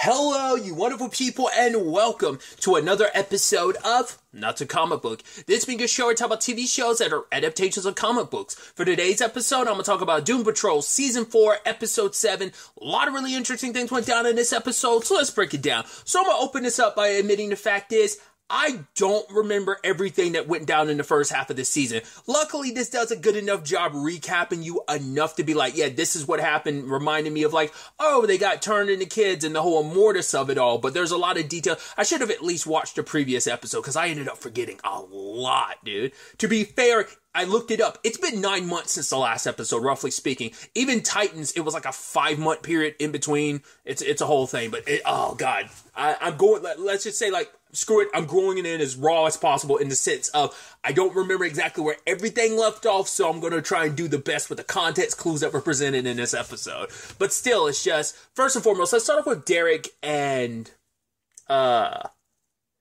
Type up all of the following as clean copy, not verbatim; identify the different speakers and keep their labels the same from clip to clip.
Speaker 1: Hello, you wonderful people, and welcome to another episode of Not a Comic Book. This being a show where I talk about TV shows that are adaptations of comic books. For today's episode, I'm going to talk about Doom Patrol Season 4, Episode 7. A lot of really interesting things went down in this episode, so let's break it down. So I'm going to open this up by admitting the fact is, I don't remember everything that went down in the first half of the season. Luckily, this does a good enough job recapping you enough to be like, yeah, this is what happened, reminding me of like, oh, they got turned into kids and the whole immortus of it all. But there's a lot of detail. I should have at least watched the previous episode because I ended up forgetting a lot, dude. To be fair, I looked it up. It's been 9 months since the last episode, roughly speaking. Even Titans, it was like a 5-month period in between. It's a whole thing, but oh god, I'm going. Let's just say like, screw it. I'm growing it in as raw as possible in the sense of I don't remember exactly where everything left off, so I'm going to try and do the best with the context clues that were presented in this episode. But still, it's just first and foremost, let's start off with Derek and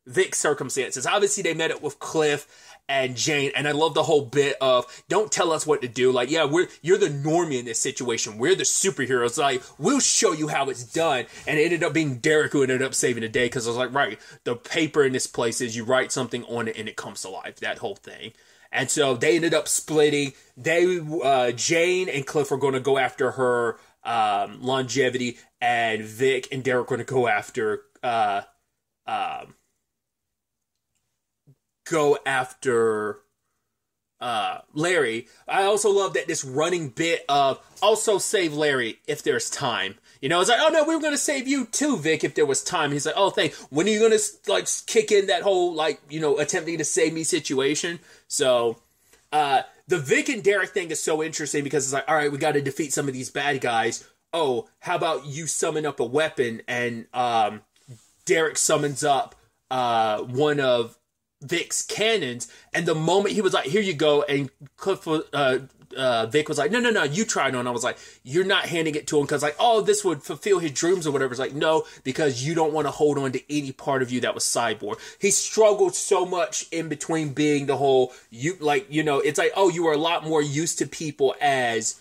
Speaker 1: Vic's circumstances. Obviously, they met up with Cliff and Jane, and I love the whole bit of don't tell us what to do. Like, yeah, you're the normie in this situation. We're the superheroes. Like, we'll show you how it's done. And it ended up being Derek who ended up saving the day because I was like, right, the paper in this place is you write something on it and it comes to life. That whole thing. And so they ended up splitting. Jane and Cliff are going to go after her longevity, and Vic and Derek are going to go after Larry. I also love that this running bit of also save Larry if there's time. You know, it's like, oh no, we were going to save you too, Vic, if there was time. He's like, oh, thanks. When are you going to like kick in that whole like, you know, attempting to save me situation? So, the Vic and Derek thing is so interesting because it's like, all right, we got to defeat some of these bad guys. Oh, how about you summon up a weapon? And Derek summons up one of Vic's cannons, and the moment he was like, here you go, and Vic was like, no, you try it on. I was like, you're not handing it to him because like, oh, this would fulfill his dreams or whatever. It's like, no, because you don't want to hold on to any part of you that was Cyborg. He struggled so much in between being the whole, you like, you know, it's like, oh, you are a lot more used to people as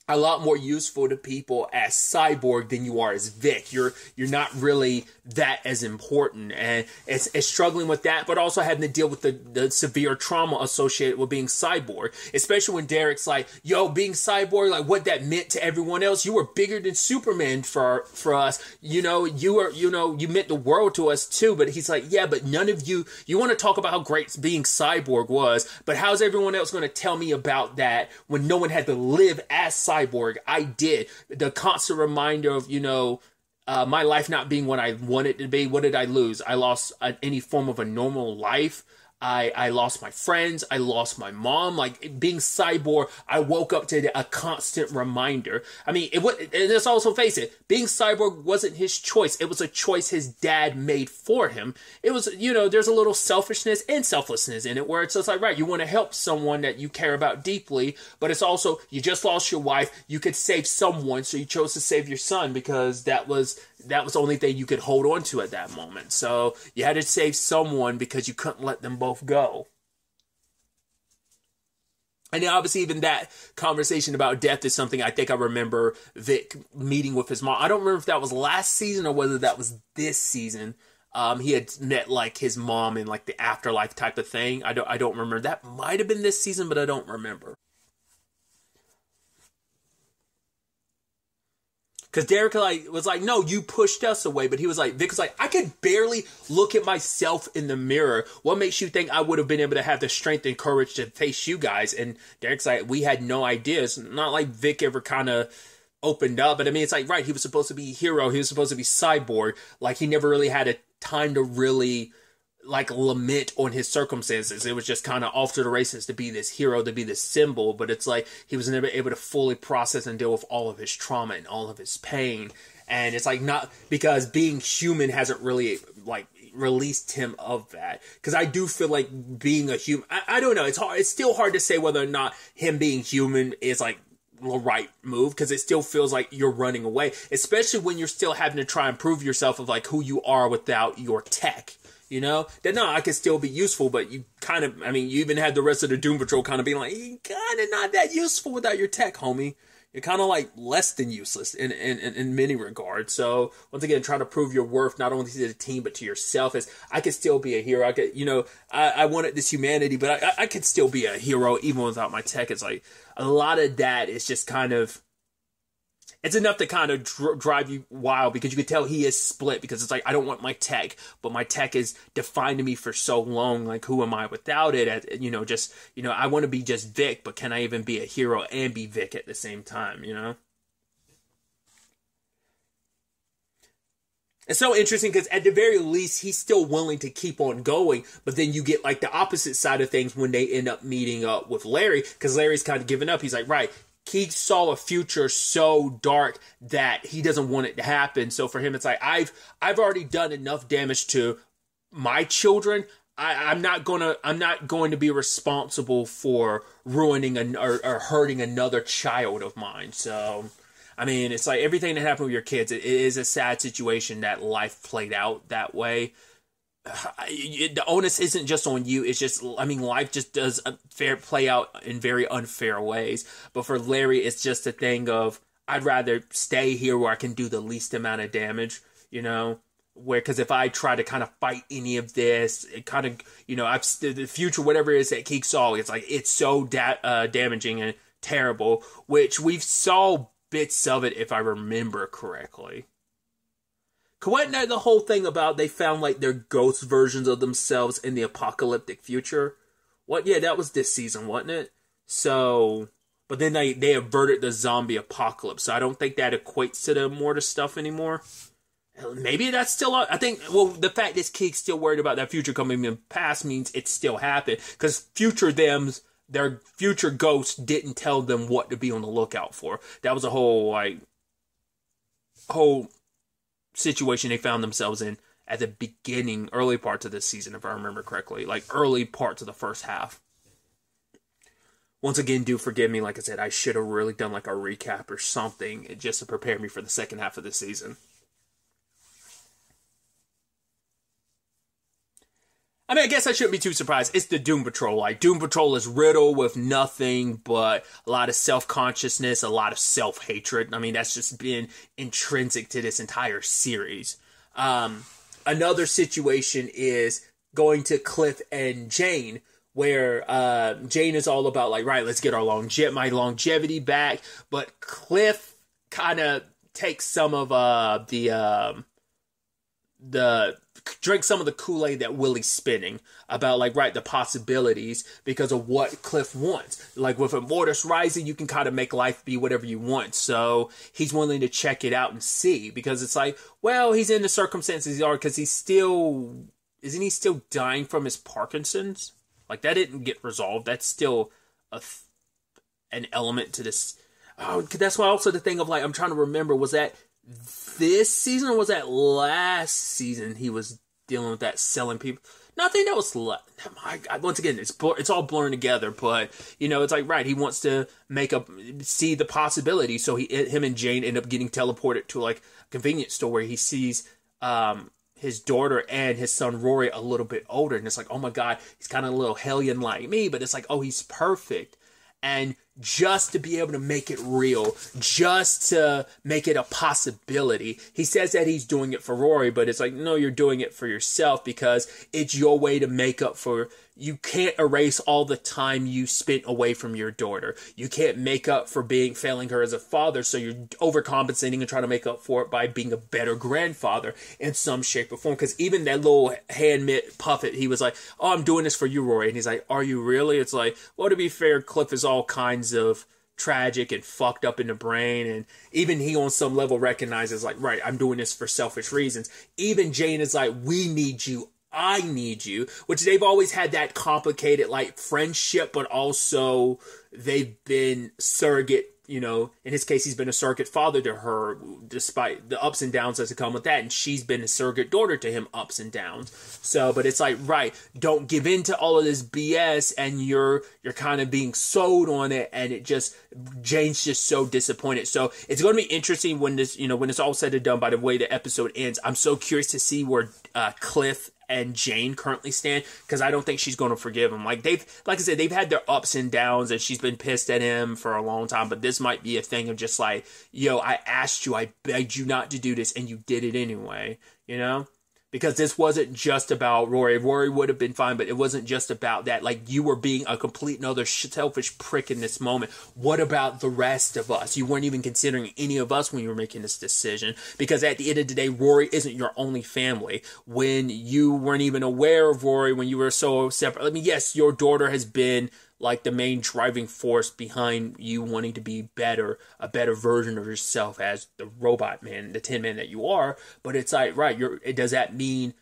Speaker 1: a lot more useful to people as Cyborg than you are as Vic. You're not really that as important, and it's struggling with that, but also having to deal with the severe trauma associated with being Cyborg, especially when Derek's like, yo, being Cyborg, like what that meant to everyone else. You were bigger than Superman for us. You know, you meant the world to us too, but he's like, yeah, but none of you want to talk about how great being Cyborg was, but how's everyone else going to tell me about that when no one had to live as Cyborg? I did. The constant reminder of, you know, my life not being what I wanted to be. What did I lose? I lost any form of a normal life. I lost my friends. I lost my mom. Like, being Cyborg, I woke up to a constant reminder. I mean, and let's also face it, being Cyborg wasn't his choice. It was a choice his dad made for him. It was, you know, there's a little selfishness and selflessness in it where it's just like, right, you want to help someone that you care about deeply, but it's also, you just lost your wife. You could save someone, so you chose to save your son because that was the only thing you could hold on to at that moment. So you had to save someone because you couldn't let them both go. And then obviously even that conversation about death is something I think I remember Vic meeting with his mom. I don't remember if that was last season or whether that was this season. He had met like his mom in like the afterlife type of thing. I don't remember. That might have been this season, but I don't remember. Because Derek was like, no, you pushed us away. But he was like, Vic was like, I could barely look at myself in the mirror. What makes you think I would have been able to have the strength and courage to face you guys? And Derek's like, we had no idea. It's not like Vic ever kind of opened up. But I mean, it's like, right, he was supposed to be a hero. He was supposed to be Cyborg. Like, he never really had a time to really like lament on his circumstances. It was just kind of off to the races to be this hero, to be this symbol, but it's like he was never able to fully process and deal with all of his trauma and all of his pain. And it's like, not because being human hasn't really like released him of that, because I do feel like being a human, I don't know, it's still hard to say whether or not him being human is like the right move, because it still feels like you're running away, especially when you're still having to try and prove yourself of like who you are without your tech. You know, that no, I could still be useful, but you kind of, I mean, you even had the rest of the Doom Patrol kind of being like, you kind of not that useful without your tech, homie. you're kind of like less than useless in many regards. So once again, try to prove your worth not only to the team but to yourself. As I could still be a hero. I could, I wanted this humanity, but I could still be a hero even without my tech. It's like a lot of that is just kind of. It's enough to kind of drive you wild, because you can tell he is split, because it's like, I don't want my tech, but my tech is defined me for so long. Like, who am I without it? I want to be just Vic, but can I even be a hero and be Vic at the same time, It's so interesting because at the very least, he's still willing to keep on going. But then you get like the opposite side of things when they end up meeting up with Larry, because Larry's kind of giving up. He's like, right. He saw a future so dark that he doesn't want it to happen. So for him, it's like, I've already done enough damage to my children. I'm not going to be responsible for ruining or hurting another child of mine. So, I mean, it's like everything that happened with your kids. It is a sad situation that life played out that way. The onus isn't just on you. It's just, life just does play out in very unfair ways. But for Larry, it's just a thing of, I'd rather stay here where I can do the least amount of damage, because if I try to kind of fight any of this, it kind of, the future, whatever it is that Keek saw, it's like, it's so damaging and terrible, which we've saw bits of it, if I remember correctly. Wasn't that the whole thing about they found like their ghost versions of themselves in the apocalyptic future? Yeah, that was this season, wasn't it? So, but then they averted the zombie apocalypse, so I don't think that equates to the Immortus stuff anymore. Maybe that's still, I think, the fact that Keek's still worried about that future coming in past means it still happened, because their future ghosts didn't tell them what to be on the lookout for. That was a whole situation they found themselves in at the early parts of this season, if I remember correctly, like early parts of the first half. Once again, do forgive me, like I said, I should have really done like a recap or something just to prepare me for the second half of the season. I guess I shouldn't be too surprised. It's the Doom Patrol. Like, Doom Patrol is riddled with nothing but a lot of self-consciousness, a lot of self-hatred. That's just been intrinsic to this entire series. Another situation is going to Cliff and Jane, where Jane is all about, like, right, let's get our my longevity back. But Cliff kind of takes some of drink some of the Kool-Aid that Willie's spinning about, like, right, the possibilities because of what Cliff wants. Like, with Immortus Rising, you can kind of make life be whatever you want. So he's willing to check it out and see, because it's like, well, he's in the circumstances he are because isn't he still dying from his Parkinson's? Like, that didn't get resolved. That's still an element to this. Oh, that's why also the thing of, like, I'm trying to remember, was that this season or was that last season he was dealing with that selling people? No, I think that was once again, it's all blurring together, but it's like, right, he wants to see the possibility, so him and Jane end up getting teleported to like a convenience store where he sees his daughter and his son Rory a little bit older, and it's like, oh my god, he's kind of a little hellion like me, but it's like, oh, he's perfect. And just to be able to make it real, just to make it a possibility. He says that he's doing it for Rory, but it's like, no, you're doing it for yourself, because it's your way to make up for, you can't erase all the time you spent away from your daughter. You can't make up for failing her as a father, so you're overcompensating and trying to make up for it by being a better grandfather in some shape or form. Because even that little hand-knit puppet, he was like, oh, I'm doing this for you, Rory. And he's like, are you really? It's like, well, to be fair, Cliff is all kinds of tragic and fucked up in the brain, and even he on some level recognizes, like, right, I'm doing this for selfish reasons. Even Jane is like, we need you, I need you, which they've always had that complicated, like, friendship, but also they've been surrogate, in his case, he's been a surrogate father to her, despite the ups and downs that come with that, and she's been a surrogate daughter to him, ups and downs. So, but it's like, right, don't give in to all of this BS, and you're kind of being sold on it, and Jane's just so disappointed. So, it's going to be interesting when this, when it's all said and done by the way the episode ends. I'm so curious to see where Cliff and Jane currently stand, because I don't think she's going to forgive him. Like I said, they've had their ups and downs, and she's been pissed at him for a long time. But this might be a thing of just like, yo, I asked you, I begged you not to do this, and you did it anyway. You know. Because this wasn't just about Rory. Rory would have been fine, but it wasn't just about that. Like, you were being a complete and utter selfish prick in this moment. What about the rest of us? You weren't even considering any of us when you were making this decision. Because at the end of the day, Rory isn't your only family. When you weren't even aware of Rory, when you were so separate. I mean, yes, your daughter has been like the main driving force behind you wanting to be better, a better version of yourself as the robot man, the Tin Man that you are. But it's like, right, does that mean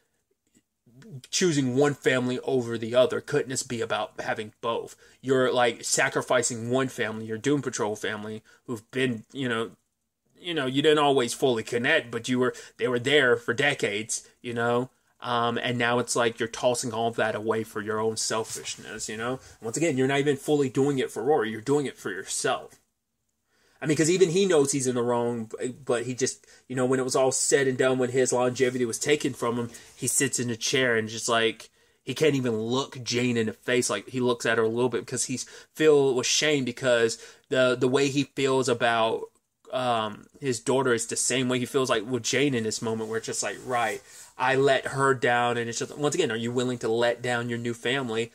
Speaker 1: choosing one family over the other? Couldn't this be about having both? You're like sacrificing one family, your Doom Patrol family, who've been, you didn't always fully connect, but they were there for decades, and now it's like you're tossing all of that away for your own selfishness, Once again, you're not even fully doing it for Rory. You're doing it for yourself. I mean, because even he knows he's in the wrong, but he just, when it was all said and done, when his longevity was taken from him, he sits in a chair and just like, he can't even look Jane in the face. Like, he looks at her a little bit because he's filled with shame, because the way he feels about his daughter is the same way he feels like with Jane in this moment, where it's just like, right, I let her down, and it's just, once again, are you willing to let down your new family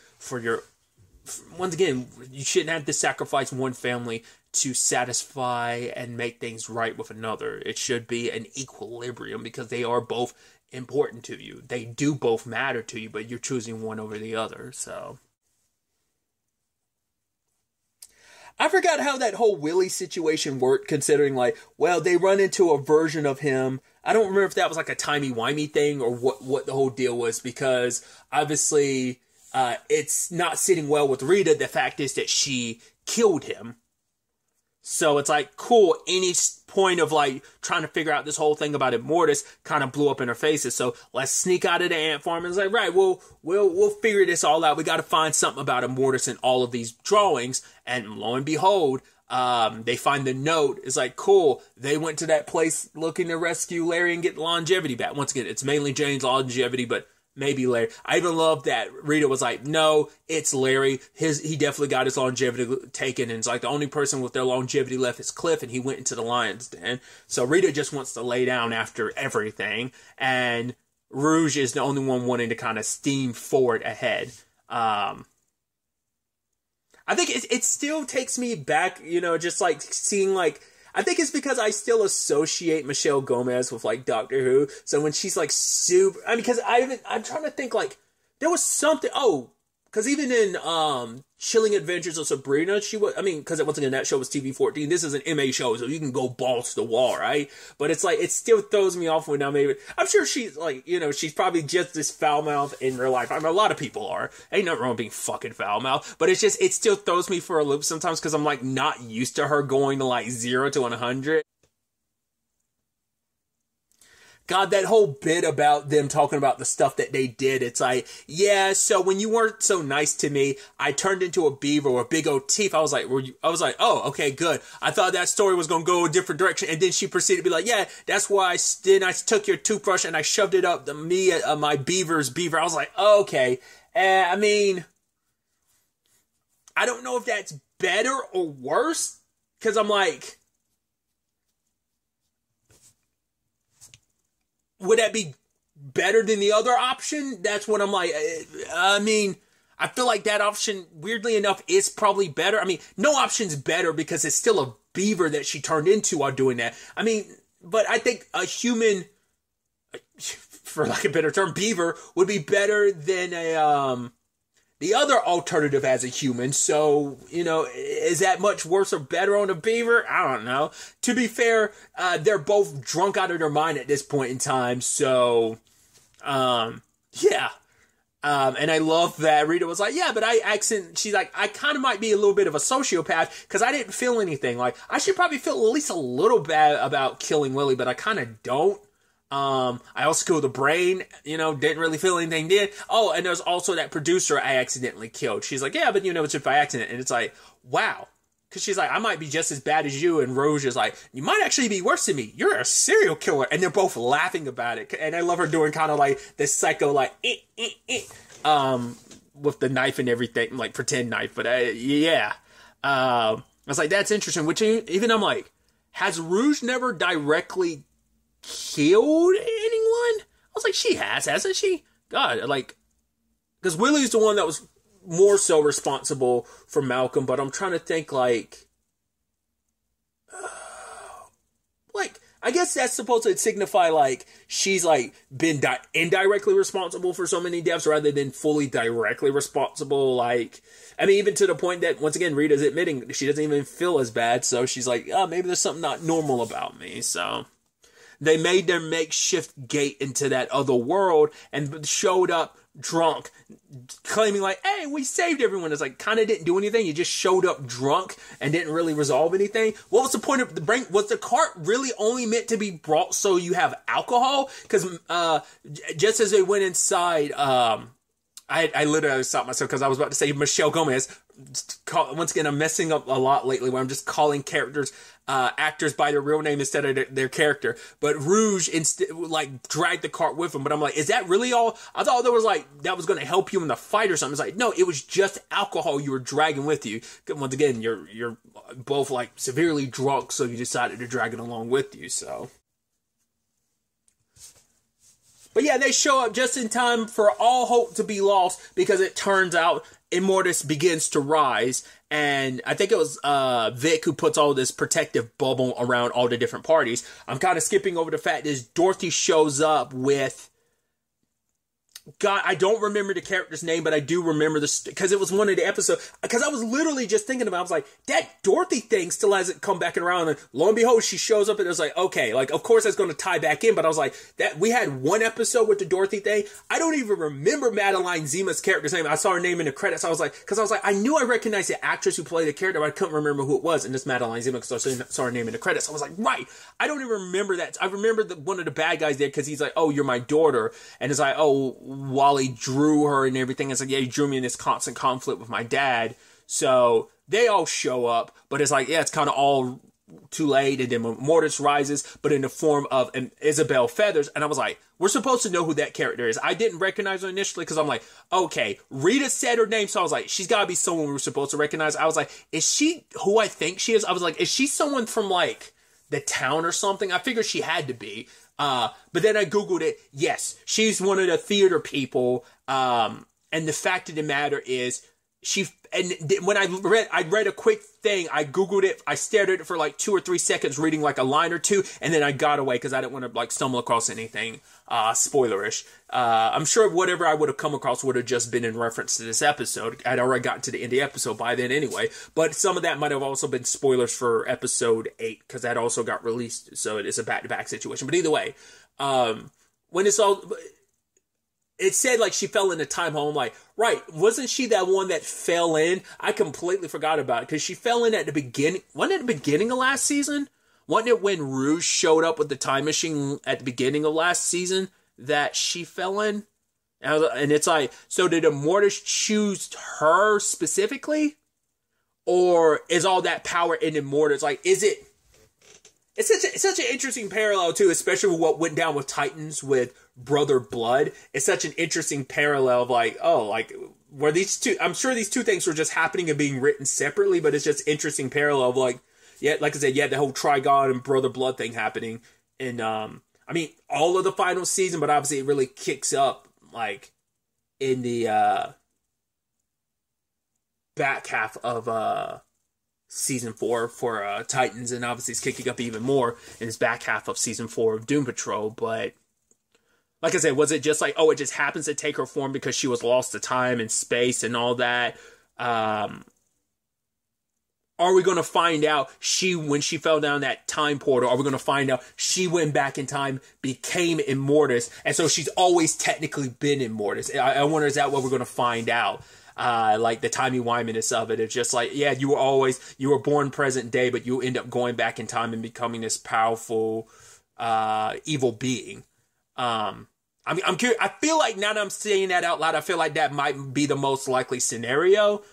Speaker 1: once again, you shouldn't have to sacrifice one family to satisfy and make things right with another. It should be an equilibrium, because they are both important to you. They do both matter to you, but you're choosing one over the other, so. I forgot how that whole Willie situation worked, considering, like, well, they run into a version of him. I don't remember if that was like a timey-wimey thing or what the whole deal was, because obviously it's not sitting well with Rita. The fact is that she killed him. So it's like, cool, any point of like trying to figure out this whole thing about Immortus kind of blew up in her faces. So let's sneak out of the ant farm, and it's like, right, we'll figure this all out. We got to find something about Immortus in all of these drawings. And lo and behold, they find the note. It's like, cool, they went to that place looking to rescue Larry and get longevity back. Once again, it's mainly Jane's longevity, but maybe Larry. I even love that Rita was like, no, it's Larry. He definitely got his longevity taken. And it's like the only person with their longevity left is Cliff, and he went into the lion's den. So Rita just wants to lay down after everything. And Rouge is the only one wanting to kind of steam forward ahead. I think it still takes me back, just like seeing like, I think it's because I still associate Michelle Gomez with like Doctor Who. So when she's like super, I mean, because I'm trying to think like there was something. Oh, because even in Chilling Adventures of Sabrina, she was. I mean, because once again that show was TV-14. This is an MA show, so you can go balls to the wall, right? But it's like it still throws me off when I'm sure she's like, she's probably just this foul mouth in real life. I mean, a lot of people are. Ain't nothing wrong with being fucking foul mouth, but it still throws me for a loop sometimes because I'm like not used to her going to like 0 to 100. God, that whole bit about them talking about the stuff that they did, it's like, yeah, so when you weren't so nice to me, I turned into a beaver with big old teeth. I was like, oh, okay, good. I thought that story was going to go a different direction. And then she proceeded to be like, yeah, that's why I took your toothbrush and I shoved it up my beaver's beaver. I was like, okay. I mean, I don't know if that's better or worse, because I'm like, would that be better than the other option? That's what I'm like. I mean, I feel like that option, weirdly enough, is probably better. I mean, no option's better because it's still a beaver that she turned into while doing that. I mean, but I think a human, for lack of a better term, beaver would be better than the other alternative as a human. So, is that much worse or better on a beaver? I don't know. To be fair, they're both drunk out of their mind at this point in time. So, yeah. And I love that Rita was like, yeah, but she's like, I kind of might be a little bit of a sociopath because I didn't feel anything. Like, I should probably feel at least a little bad about killing Willie, but I kind of don't. I also killed the brain, didn't really feel anything did. Oh, and there's also that producer I accidentally killed. She's like, yeah, but it's just by accident. And it's like, wow, because she's like, I might be just as bad as you, and Rouge is like, you might actually be worse than me. You're a serial killer, and they're both laughing about it. And I love her doing kind of like this psycho like with the knife and everything, like pretend knife. But yeah, I was like, that's interesting. Which even I'm like, has Rouge never directly killed anyone? I was like, she hasn't she? God, like, because Willie's the one that was more so responsible for Malcolm, but I'm trying to think like, I guess that's supposed to signify like she's like been indirectly responsible for so many deaths rather than fully directly responsible. Like, I mean, even to the point that once again Rita's admitting she doesn't even feel as bad, so she's like, oh, maybe there's something not normal about me. So they made their makeshift gate into that other world and showed up drunk, claiming like, hey, we saved everyone. It's like, kind of didn't do anything. You just showed up drunk and didn't really resolve anything. What was the point of the bring? Was the cart really only meant to be brought so you have alcohol? Because just as they went inside, I literally stopped myself because I was about to say Michelle Gomez. Once again, I'm messing up a lot lately where I'm just calling actors by their real name instead of their character. But Rouge like dragged the cart with him. But I'm like, is that really all? I thought there was like that was going to help you in the fight or something. It's like, no, it was just alcohol you were dragging with you. Once again, you're both like severely drunk, so you decided to drag it along with you. So. But yeah, they show up just in time for all hope to be lost because it turns out Immortus begins to rise. And I think it was Vic who puts all this protective bubble around all the different parties. I'm kind of skipping over the fact that Dorothy shows up with... God, I don't remember the character's name, but I do remember this because it was one of the episodes. Because I was literally just thinking about it. I was like, that Dorothy thing still hasn't come back around. And lo and behold, she shows up and it was like, okay, like, of course that's going to tie back in. But I was like, that we had one episode with the Dorothy thing. I don't even remember Madeline Zima's character's name. I saw her name in the credits. I was like, I knew I recognized the actress who played the character, but I couldn't remember who it was. And this Madeline Zima because I saw her name in the credits. I was like, right. I don't even remember that. I remember one of the bad guys there because he's like, oh, you're my daughter. And it's like, oh, Wally drew her and everything. It's like, yeah, he drew me in this constant conflict with my dad. So they all show up, but it's like, yeah, it's kind of all too late. And then Mortis rises, but in the form of an Isabel Feathers. And I was like, we're supposed to know who that character is. I didn't recognize her initially because I'm like, okay, Rita said her name. So I was like, she's got to be someone we're supposed to recognize. I was like, is she who I think she is? I was like, is she someone from like the town or something? I figured she had to be. But then I Googled it. Yes, she's one of the theater people. And the fact of the matter is when I read a quick thing, I Googled it. I stared at it for like 2 or 3 seconds, reading like a line or two. And then I got away because I didn't want to like stumble across anything, spoilerish. I'm sure whatever I would have come across would have just been in reference to this episode. I'd already gotten to the end of the episode by then anyway. But some of that might have also been spoilers for episode 8 because that also got released. So it is a back-to-back situation. But either way, when it's all... It said like she fell in a time hole. I'm like, right, wasn't she that one that fell in? I completely forgot about it because she fell in at the beginning. Wasn't it at the beginning of last season? Wasn't it when Rouge showed up with the time machine at the beginning of last season that she fell in? And it's like, so did Immortus choose her specifically? Or is all that power in Immortus? Like, is it... It's such an interesting parallel, too, especially with what went down with Titans with Brother Blood. It's such an interesting parallel of, like, oh, like, where these two... I'm sure these two things were just happening and being written separately, but it's just interesting parallel of, like, yeah, like I said, yeah, the whole Trigon and Brother Blood thing happening. And, I mean, all of the final season, but obviously it really kicks up, like, in the back half of... Season 4 for Titans, and obviously it's kicking up even more in this back half of Season 4 of Doom Patrol. But like I said, was it just like, oh, it just happens to take her form because she was lost to time and space and all that? Are we going to find out when she fell down that time portal, are we going to find out she went back in time, became Immortus, and so she's always technically been Immortus? I wonder, is that what we're going to find out? Like the timey-wiminess of it. It's just like, yeah, you were born present day, but you end up going back in time and becoming this powerful, evil being. I'm curious. I feel like now that I'm saying that out loud, I feel like that might be the most likely scenario,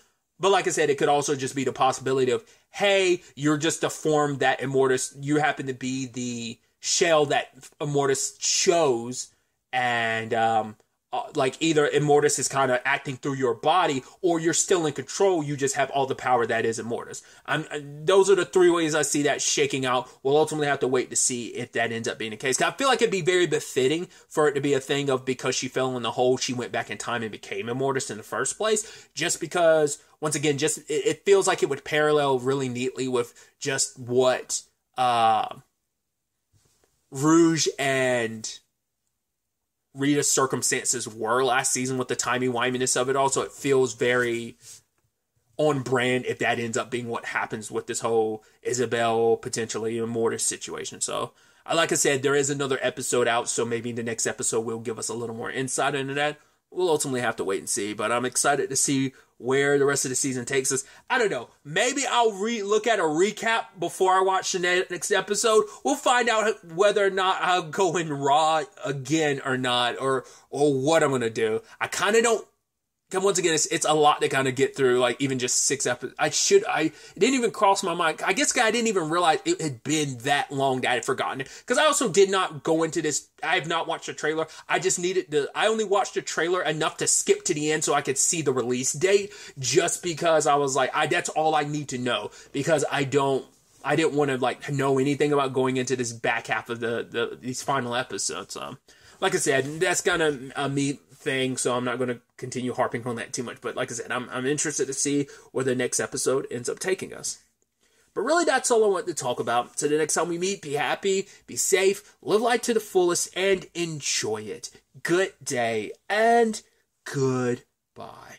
Speaker 1: But like I said, it could also just be the possibility of, hey, you're just a form that Immortus, you happen to be the shell that Immortus chose, and like either Immortus is kind of acting through your body, or you're still in control, you just have all the power that is Immortus. Those are the three ways I see that shaking out. We'll ultimately have to wait to see if that ends up being the case. 'Cause I feel like it'd be very befitting for it to be a thing of, because she fell in the hole, she went back in time and became Immortus in the first place. Just because, once again, just it feels like it would parallel really neatly with just what Rouge and Rita's circumstances were last season with the timey-wiminess of it all. So it feels very on brand if that ends up being what happens with this whole Isabel, potentially Immortus situation. So, like I said, there is another episode out, so maybe the next episode will give us a little more insight into that. We'll ultimately have to wait and see, but I'm excited to see where the rest of the season takes us. I don't know. Maybe I'll look at a recap before I watch the next episode. We'll find out whether or not I'll go in Raw again or not, or what I'm going to do. I kind of don't. Once again, it's a lot to kind of get through, like even just 6 episodes. It didn't even cross my mind. I guess I didn't even realize it had been that long that I had forgotten it. Because I also did not go into this. I have not watched the trailer. I only watched the trailer enough to skip to the end so I could see the release date, just because I was like, that's all I need to know. Because I didn't want to like know anything about going into this back half of these final episodes. Like I said, that's kind of a me thing, so I'm not going to continue harping on that too much. But like I said, I'm interested to see where the next episode ends up taking us. But really, that's all I want to talk about. So the next time we meet, be happy, be safe, live life to the fullest, and enjoy it. Good day, and goodbye.